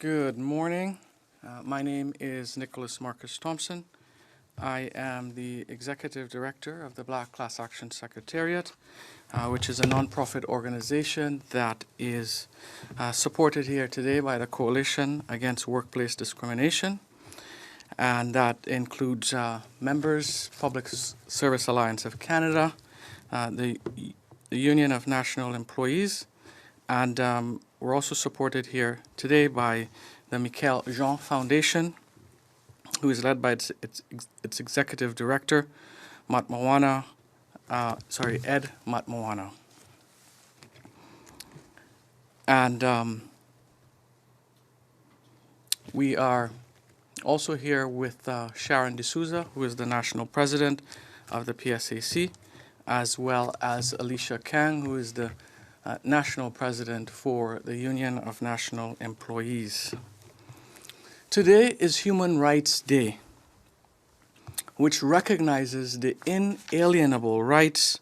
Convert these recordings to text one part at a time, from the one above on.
Good morning. My name is Nicholas Marcus Thompson. I am the Executive Director of the Black Class Action Secretariat, which is a nonprofit organization that is supported here today by the Coalition Against Workplace Discrimination. And that includes members, Public Service Alliance of Canada, the Union of National Employees, and we're also supported here today by the Michael Jean Foundation, who is led by its executive director, Ed Matmoana. And we are also here with Sharon Desousa, who is the national president of the PSAC, as well as Alisha Kang, who is the national president for the Union of National Employees. Today is Human Rights Day, which recognizes the inalienable rights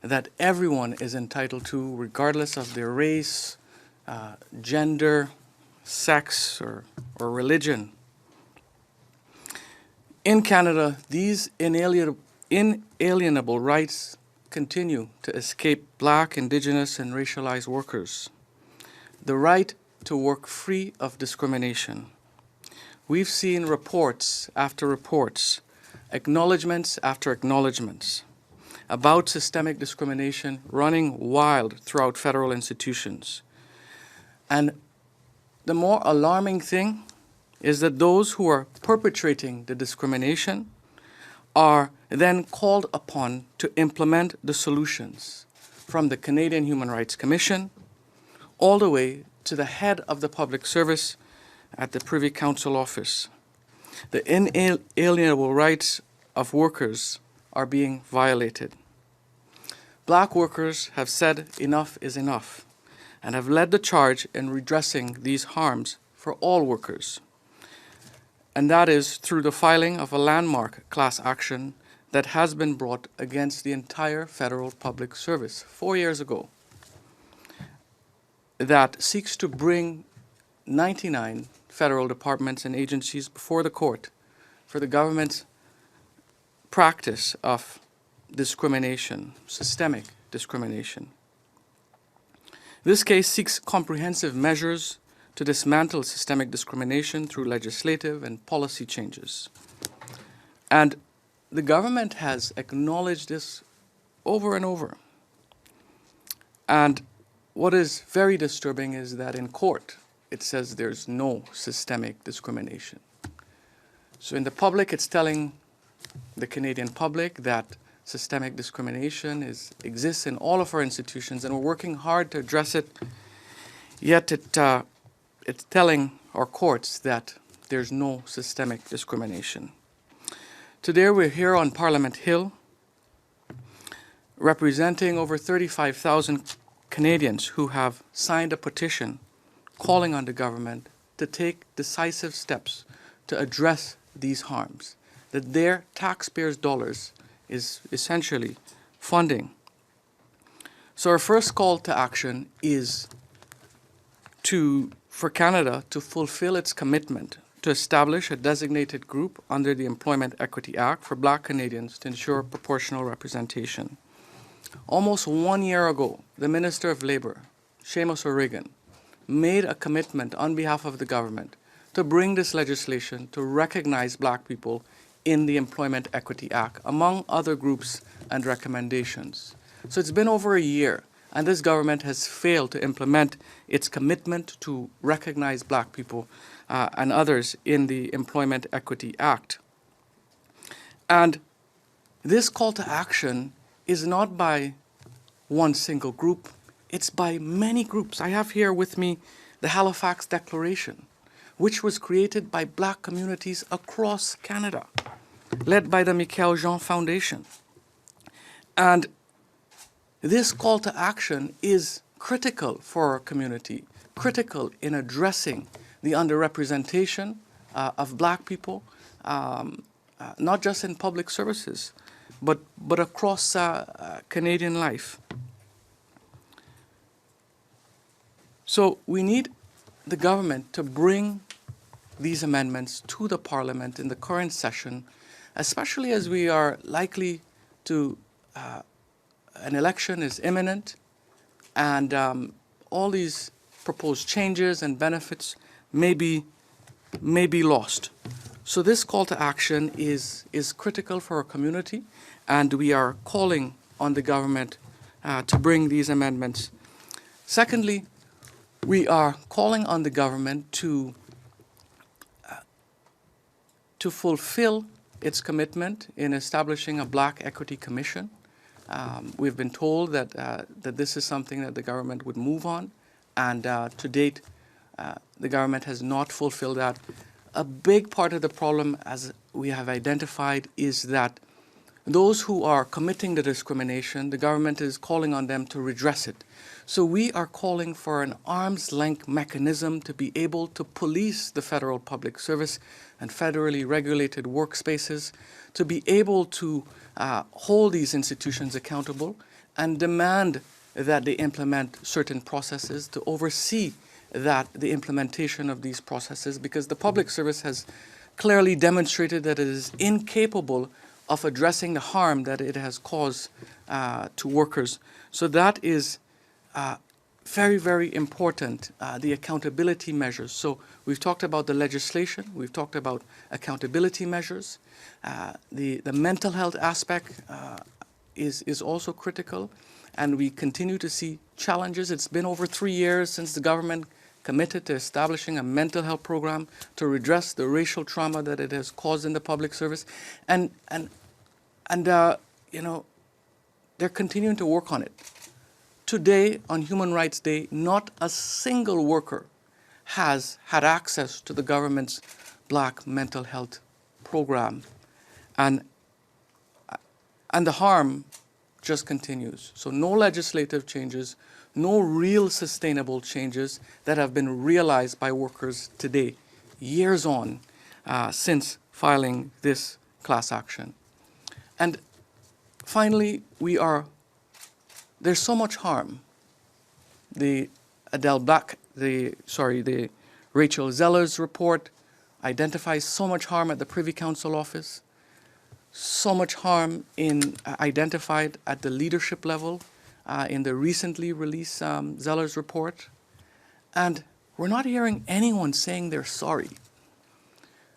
that everyone is entitled to, regardless of their race, gender, sex, or religion. In Canada, these inalienable rights continue to escape Black, Indigenous, and racialized workers. The right to work free of discrimination. We've seen reports after reports, acknowledgements after acknowledgements about systemic discrimination running wild throughout federal institutions. And the more alarming thing is that those who are perpetrating the discrimination are then called upon to implement the solutions, from the Canadian Human Rights Commission all the way to the head of the public service at the Privy Council office. The inalienable rights of workers are being violated. Black workers have said enough is enough and have led the charge in redressing these harms for all workers. And that is through the filing of a landmark class action that has been brought against the entire federal public service 4 years ago, that seeks to bring 99 federal departments and agencies before the court for the government's practice of discrimination, systemic discrimination. This case seeks comprehensive measures to dismantle systemic discrimination through legislative and policy changes. And the government has acknowledged this over and over. And what is very disturbing is that in court, it says there's no systemic discrimination. So in the public, it's telling the Canadian public that systemic discrimination exists in all of our institutions, and we're working hard to address it, yet it's telling our courts that there's no systemic discrimination. Today we're here on Parliament Hill representing over 35,000 Canadians who have signed a petition calling on the government to take decisive steps to address these harms that their taxpayers' dollars is essentially funding. So our first call to action is for Canada to fulfill its commitment to establish a designated group under the Employment Equity Act for Black Canadians to ensure proportional representation. Almost 1 year ago, the Minister of Labour, Seamus O'Regan, made a commitment on behalf of the government to bring this legislation to recognize Black people in the Employment Equity Act, among other groups and recommendations. So it's been over a year, and this government has failed to implement its commitment to recognize Black people and others in the Employment Equity Act. And this call to action is not by one single group, it's by many groups. I have here with me the Halifax Declaration, which was created by Black communities across Canada, led by the Michael Jean Foundation. And this call to action is critical for our community, critical in addressing the underrepresentation of Black people, not just in public services, but across Canadian life. So we need the government to bring these amendments to the Parliament in the current session, especially as we are likely to, an election is imminent, and all these proposed changes and benefits may be lost. So this call to action is critical for our community, and we are calling on the government to bring these amendments. Secondly, we are calling on the government to fulfill its commitment in establishing a Black Equity Commission. We've been told that this is something that the government would move on, and to date, the government has not fulfilled that. A big part of the problem, as we have identified, is that those who are committing the discrimination, the government is calling on them to redress it. So we are calling for an arm's length mechanism to be able to police the federal public service and federally regulated workspaces, to be able to hold these institutions accountable and demand that they implement certain processes, to oversee that the implementation of these processes, because the public service has clearly demonstrated that it is incapable of addressing the harm that it has caused to workers. So that is very, very important, the accountability measures. So we've talked about the legislation, we've talked about accountability measures. The mental health aspect is also critical, and we continue to see challenges. It's been over 3 years since the government committed to establishing a mental health program to redress the racial trauma that it has caused in the public service. And you know, they're continuing to work on it. Today, on Human Rights Day, not a single worker has had access to the government's Black mental health program. And the harm just continues. So no legislative changes, no real sustainable changes that have been realized by workers today, years on, since filing this class action. And finally, there's so much harm. The Rachel Zeller's report identifies so much harm at the Privy Council office, so much harm identified at the leadership level in the recently released Zeller's report. And we're not hearing anyone saying they're sorry.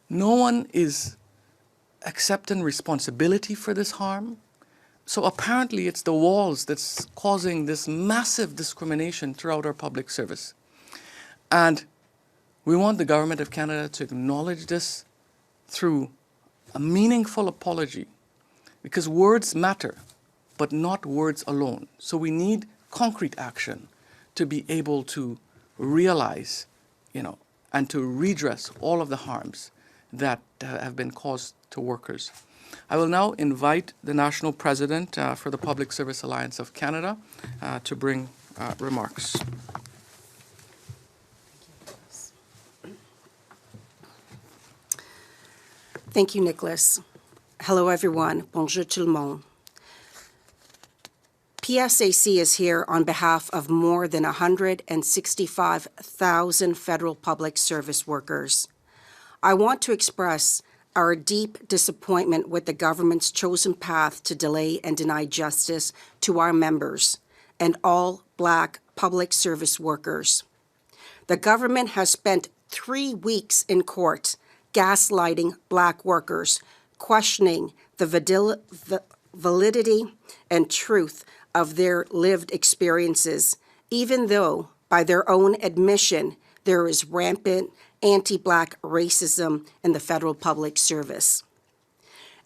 No one is accepting responsibility for this harm. So apparently it's the walls that's causing this massive discrimination throughout our public service. And we want the Government of Canada to acknowledge this through a meaningful apology, because words matter, but not words alone. So we need concrete action to be able to realize, and to redress all of the harms that have been caused to workers. I will now invite the National President for the Public Service Alliance of Canada to bring remarks. Thank you, Nicholas. Hello, everyone. Bonjour tout le monde. PSAC is here on behalf of more than 165,000 federal public service workers. I want to express our deep disappointment with the government's chosen path to delay and deny justice to our members and all Black public service workers. The government has spent 3 weeks in court gaslighting Black workers, questioning the validity and truth of their lived experiences, even though, by their own admission, there is rampant anti-Black racism in the federal public service.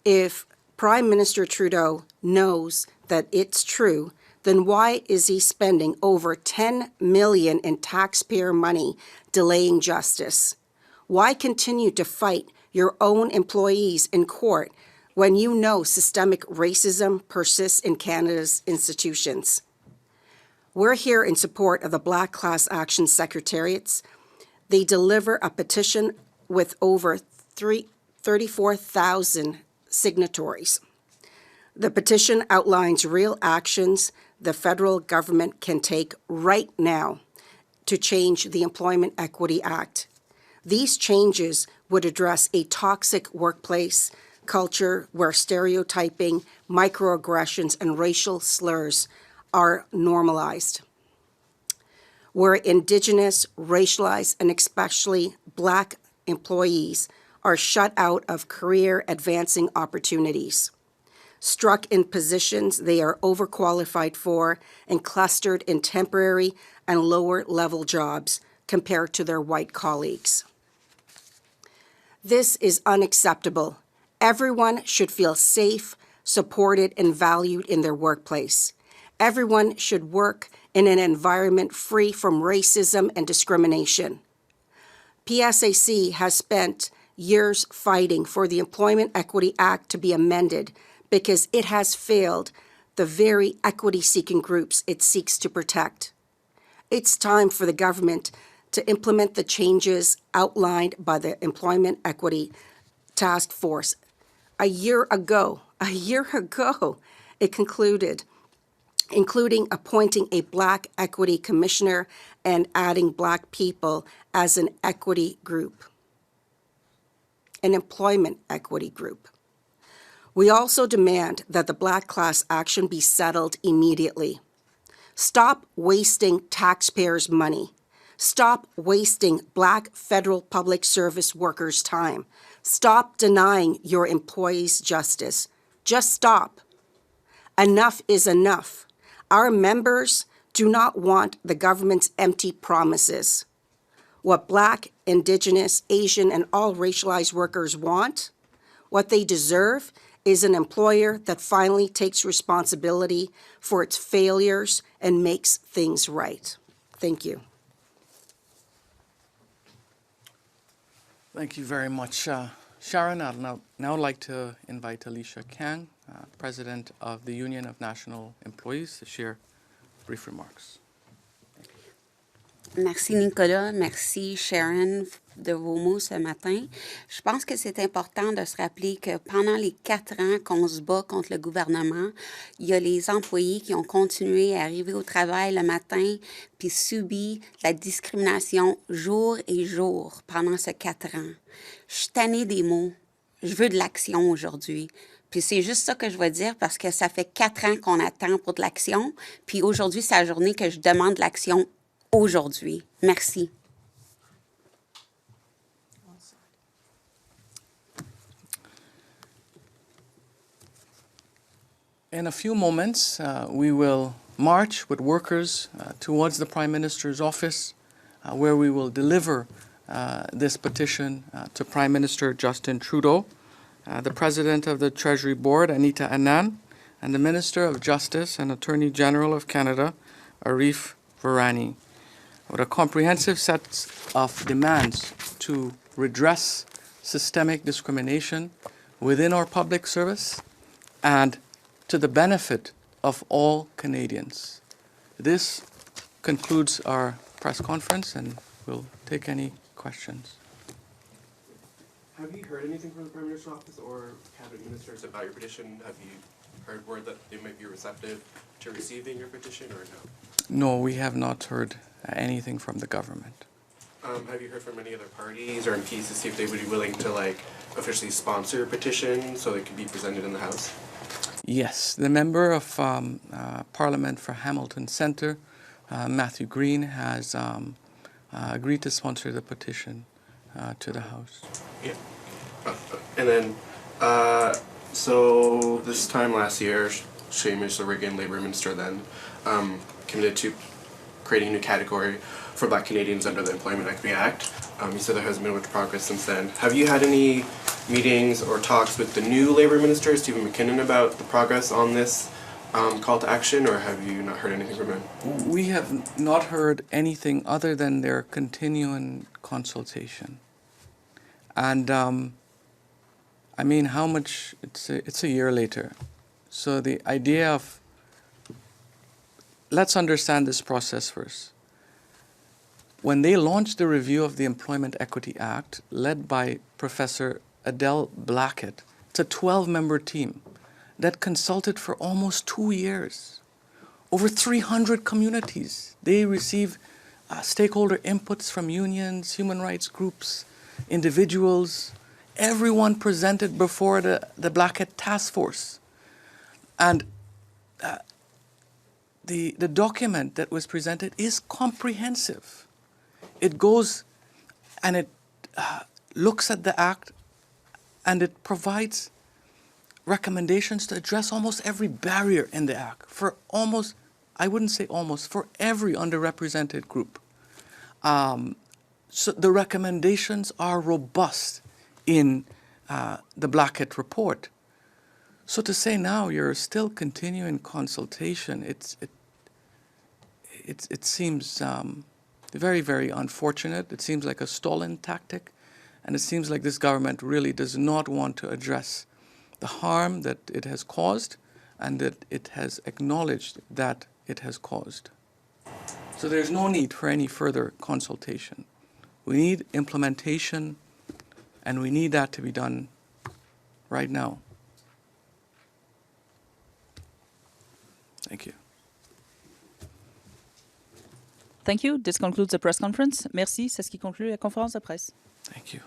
If Prime Minister Trudeau knows that it's true, then why is he spending over $10 million in taxpayer money delaying justice? Why continue to fight your own employees in court when you know systemic racism persists in Canada's institutions? We're here in support of the Black Class Action Secretariats. They deliver a petition with over 34,000 signatories. The petition outlines real actions the federal government can take right now to change the Employment Equity Act. These changes would address a toxic workplace culture where stereotyping, microaggressions, and racial slurs are normalized, where Indigenous, racialized, and especially Black employees are shut out of career advancing opportunities, struck in positions they are overqualified for, and clustered in temporary and lower level jobs compared to their white colleagues. This is unacceptable. Everyone should feel safe, supported, and valued in their workplace. Everyone should work in an environment free from racism and discrimination. PSAC has spent years fighting for the Employment Equity Act to be amended because it has failed the very equity-seeking groups it seeks to protect. It's time for the government to implement the changes outlined by the Employment Equity Task Force. A year ago, it concluded, including appointing a Black Equity Commissioner and adding Black people as an equity group, an employment equity group. We also demand that the Black Class Action be settled immediately. Stop wasting taxpayers' money. Stop wasting Black federal public service workers' time. Stop denying your employees justice. Just stop. Enough is enough. Our members do not want the government's empty promises. What Black, Indigenous, Asian, and all racialized workers want, what they deserve, is an employer that finally takes responsibility for its failures and makes things right. Thank you. Thank you very much, Sharon. I'd now like to invite Alisha Kang, President of the Union of National Employees, to share brief remarks. Merci Nicolas, merci Sharon de vos mots ce matin. Je pense que c'est important de se rappeler que pendant les 4 ans qu'on se bat contre le gouvernement, il y a les employés qui ont continué à arriver au travail le matin puis subi la discrimination jour et jour pendant ces 4 ans. Je suis tannée des mots. Je veux de l'action aujourd'hui. Puis c'est juste ça que je veux dire parce que ça fait 4 ans qu'on attend pour de l'action. Puis aujourd'hui, c'est la journée que je demande de l'action aujourd'hui. Merci. In a few moments, we will march with workers towards the Prime Minister's office, where we will deliver this petition to Prime Minister Justin Trudeau, the President of the Treasury Board, Anita Anand, and the Minister of Justice and Attorney General of Canada, Arif Virani, with a comprehensive set of demands to redress systemic discrimination within our public service and to the benefit of all Canadians. This concludes our press conference, and we'll take any questions. Have you heard anything from the Prime Minister's office or cabinet ministers about your petition? Have you heard word that they might be receptive to receiving your petition, or no? No, we have not heard anything from the government. Have you heard from any other parties or MPs to see if they would be willing to officially sponsor your petition so it could be presented in the House? Yes, the member of Parliament for Hamilton Centre, Matthew Green, has agreed to sponsor the petition to the House. Yeah. And then, so this time last year, Seamus O'Regan, Labour Minister then, committed to creating a new category for Black Canadians under the Employment Equity Act. You said there hasn't been much progress since then. Have you had any meetings or talks with the new Labour Minister, Stephen McKinnon, about the progress on this call to action, or have you not heard anything from him? We have not heard anything other than their continuing consultation. And I mean, how much, it's a year later. So the idea of, let's understand this process first. When they launched the review of the Employment Equity Act, led by Professor Adele Blackett, it's a 12-member team that consulted for almost 2 years. Over 300 communities. They receive stakeholder inputs from unions, human rights groups, individuals, everyone presented before the Blackhead Task Force. And the document that was presented is comprehensive. It goes and it looks at the act and it provides recommendations to address almost every barrier in the act for almost, I wouldn't say almost, for every underrepresented group. So the recommendations are robust in the Blackhead report. So to say now you're still continuing consultation, it seems very, very unfortunate. It seems like a stolen tactic, and it seems like this government really does not want to address the harm that it has caused and that it has acknowledged that it has caused. So there's no need for any further consultation. We need implementation, and we need that to be done right now. Thank you. Thank you. This concludes the press conference. Merci. C'est ce qui conclut la conférence de presse. Thank you.